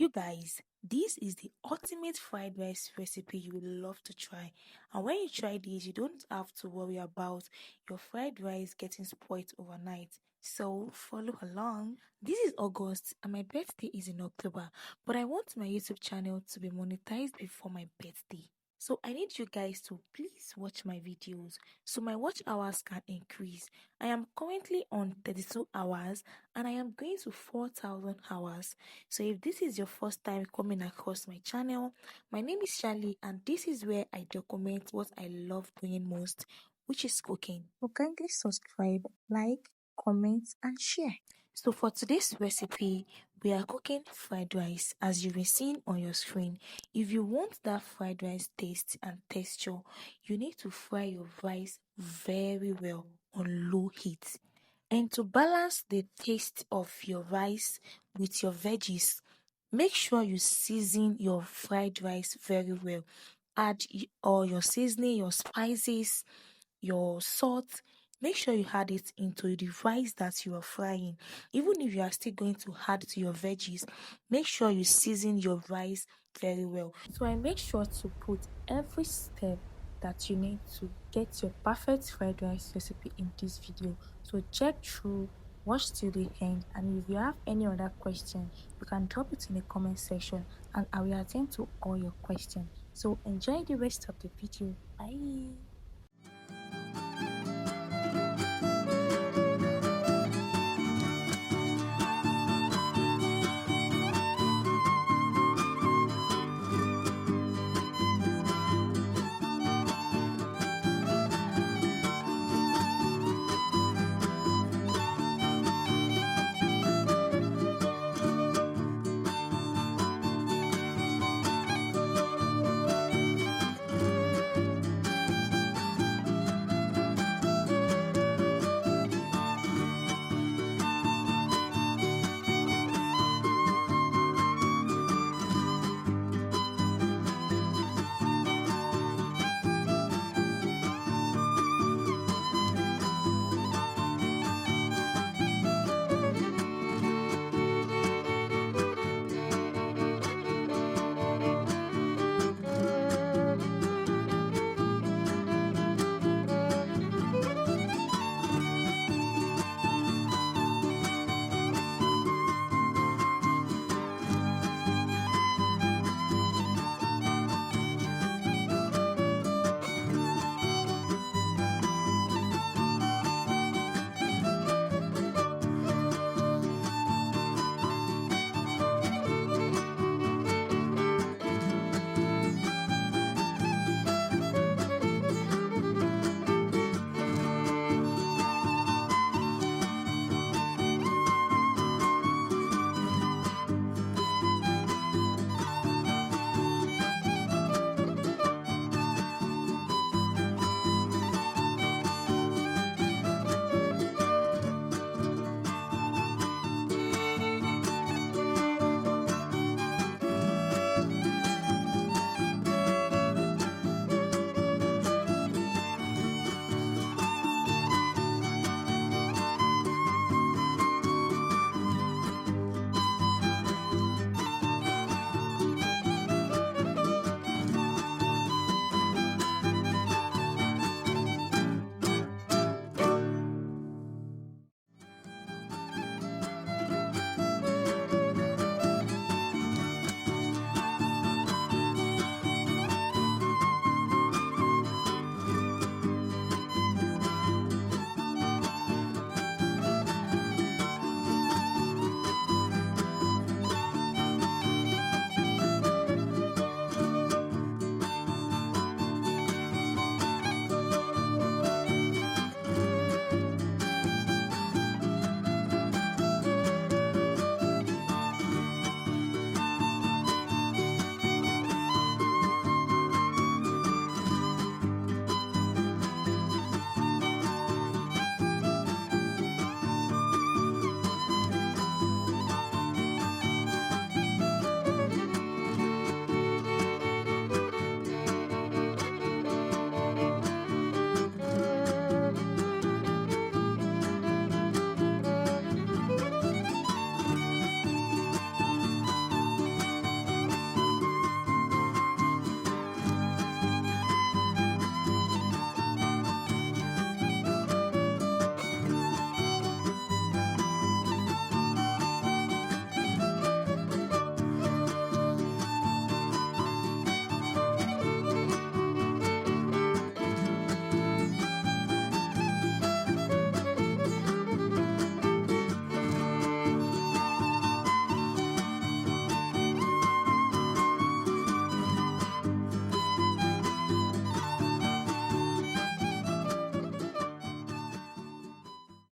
You guys, this is the ultimate fried rice recipe you will love to try. And when you try this, you don't have to worry about your fried rice getting spoiled overnight. So follow along. This is August and my birthday is in October, but I want my YouTube channel to be monetized before my birthday. So I need you guys to please watch my videos so my watch hours can increase. I am currently on 32 hours and I am going to 4,000 hours. So if this is your first time coming across my channel, my name is Charlie and this is where I document what I love doing most, which is cooking. So kindly subscribe, like, comment and share. So for today's recipe, we are cooking fried rice as you will see on your screen. If you want that fried rice taste and texture, you need to fry your rice very well on low heat. And to balance the taste of your rice with your veggies, make sure you season your fried rice very well. Add all your seasoning, your spices, your salt. Make sure you add it into the rice that you are frying. Even if you are still going to add to your veggies, make sure you season your rice very well. So I make sure to put every step that you need to get your perfect fried rice recipe in this video. So check through, watch till the end, and if you have any other question, you can drop it in the comment section and I will attend to all your questions. So enjoy the rest of the video. Bye.